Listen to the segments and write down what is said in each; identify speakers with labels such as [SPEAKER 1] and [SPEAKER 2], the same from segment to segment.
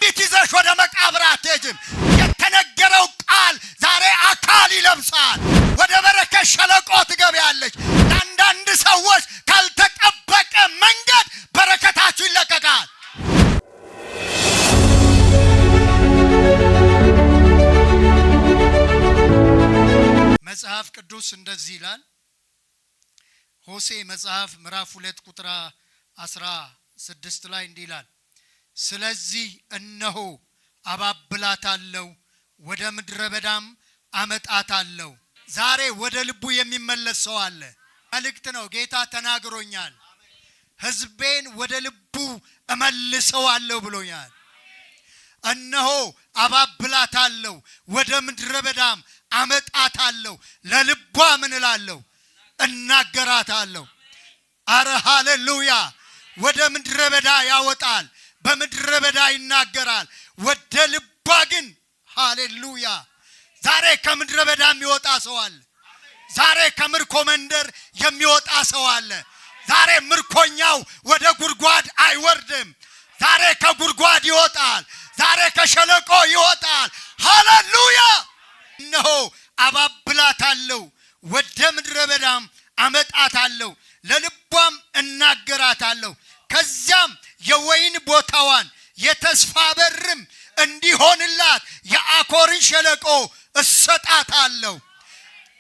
[SPEAKER 1] ትንቢት ይዘሽ ወደ መቃብር አትሄጂም። የተነገረው ቃል ዛሬ አካል ይለብሳል። ወደ በረከት ሸለቆ ትገቢያለሽ። ለአንዳንድ ሰዎች ካልተጠበቀ መንገድ በረከታችሁ ይለቀቃል። መጽሐፍ ቅዱስ እንደዚህ ይላል። ሆሴ መጽሐፍ ምዕራፍ 2 ቁጥር 16 ላይ እንዲህ ይላል፣ ስለዚህ እነሆ አባብላታለሁ ወደ ምድረ በዳም አመጣታለሁ። ዛሬ ወደ ልቡ የሚመለስ ሰው አለ። መልእክት ነው። ጌታ ተናግሮኛል። ሕዝቤን ወደ ልቡ እመልሰዋለሁ ብሎኛል። እነሆ አባብላታለሁ ወደ ምድረ በዳም አመጣታለሁ፣ ለልቧ ምን እላለሁ? እናገራታለሁ። አረ ሃሌሉያ! ወደ ምድረ በዳ ያወጣል፣ በምድረ በዳ ይናገራል። ወደ ልቧ ግን ሃሌሉያ! ዛሬ ከምድረ በዳ የሚወጣ ሰው አለ። ዛሬ ከምርኮ መንደር የሚወጣ ሰው አለ። ዛሬ ምርኮኛው ወደ ጉድጓድ አይወርድም። ዛሬ ከጉድጓድ ይወጣል። ዛሬ ከሸለቆ ይወጣል። ሃሌሉያ! እነሆ አባብላታለሁ ወደ ምድረ በዳም አመጣታለሁ፣ ለልቧም እናገራታለሁ። ከዚያም የወይን ቦታዋን የተስፋ በርም እንዲሆንላት የአኮርን ሸለቆ እሰጣታለሁ።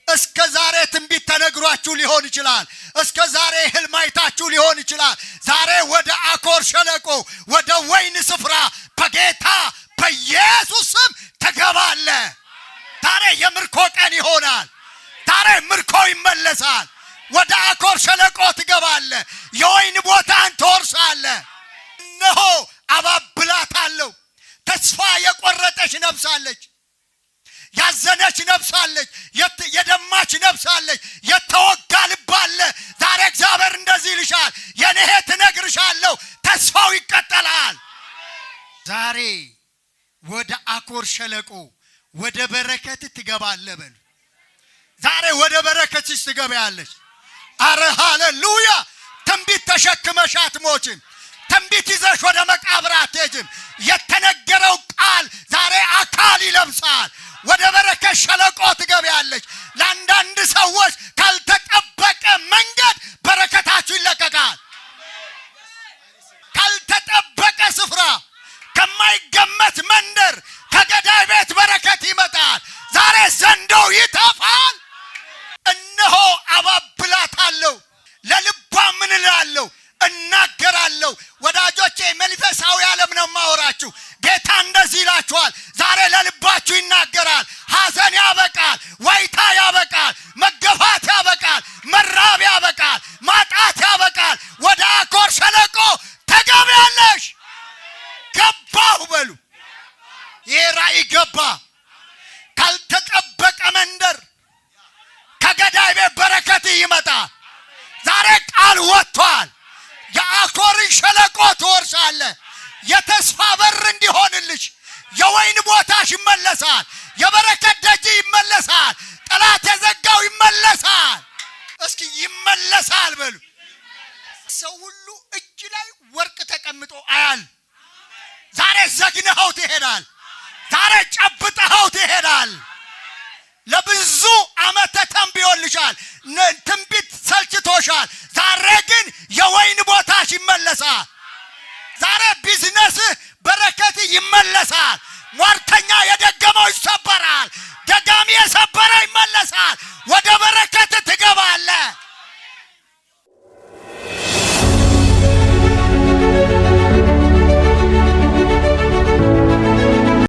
[SPEAKER 1] እስከ ዛሬ ትንቢት ተነግሯችሁ ሊሆን ይችላል። እስከ ዛሬ ህልም አይታችሁ ሊሆን ይችላል። ዛሬ ወደ አኮር ሸለቆ ወደ ወይን ስፍራ በጌታ በኢየሱስ ስም ተገባለ። ዛሬ የምርኮ ቀን ይሆናል። ዛሬ ምርኮ ይመለሳል። ወደ አኮር ሸለቆ ትገባለ። የወይን ቦታን ትወርሳለህ። እነሆ አባብላታለሁ። ተስፋ የቆረጠች ነፍሳለች፣ ያዘነች ነፍሳለች፣ የደማች ነፍሳለች፣ የተወጋ ልብ አለ። ዛሬ እግዚአብሔር እንደዚህ ይልሻል፣ የኔ እህት እነግርሻለሁ፣ ተስፋው ይቀጥላል። ዛሬ ወደ አኮር ሸለቆ ወደ በረከት ትገባለህ በሉ። ዛሬ ወደ በረከትሽ ትገባያለሽ። አረ ሃሌሉያ! ትንቢት ተሸክመሽ አትሞችም። ትንቢት ይዘሽ ወደ መቃብር አትሄጂም። የተነገረው ቃል ዛሬ አካል ይለብሳል። ወደ በረከት ሸለቆ ትገቢያለሽ። ለአንዳንድ ሰዎች ካልተጠበቀ መንገድ በረከታችሁ ይለቀቃል። ካልተጠበቀ ስፍራ፣ ከማይገመት መንደር፣ ከገዳይ ቤት በረከት ይመጣል። ዛሬ ዘንዶው ይጠፋል። እነሆ አባብላታለሁ፣ ለልቧ ምን እላለሁ? እናገራለሁ። ወዳጆቼ መንፈሳዊ ዓለም ነው ማወራችሁ። ጌታ እንደዚህ ይላችኋል፣ ዛሬ ለልባችሁ ይናገራል። ሐዘን ያበቃል፣ ዋይታ ያበቃል፣ መገፋት ያበቃል፣ መራብ ያበቃል፣ ማጣት ያበቃል። ወደ አኮር ሸለቆ ተገቢያለሽ። ገባሁ በሉ። ይሄ ራእይ ገባ። ካልተጠበቀ መንደር ከገዳይ ቤት በረከት ይመጣል። ዛሬ ቃል ወጥቷል። የአኮርን ሸለቆ ትወርሳለህ። የተስፋ በር እንዲሆንልሽ የወይን ቦታሽ ይመለሳል። የበረከት ደጅ ይመለሳል። ጠላት የዘጋው ይመለሳል። እስኪ ይመለሳል በሉ። ሰው ሁሉ እጅ ላይ ወርቅ ተቀምጦ አያል። ዛሬ ዘግነኸው ትሄዳል። ዛሬ ጨብጠኸው ትሄዳል። ለብዙ ዓመት ተንብዮልሻል። ትንቢት ሰልችቶሻል። ዛሬ ግን የወይን ቦታሽ ይመለሳል። ዛሬ ቢዝነስህ በረከት ይመለሳል። ሟርተኛ የደገመው ይሰበራል።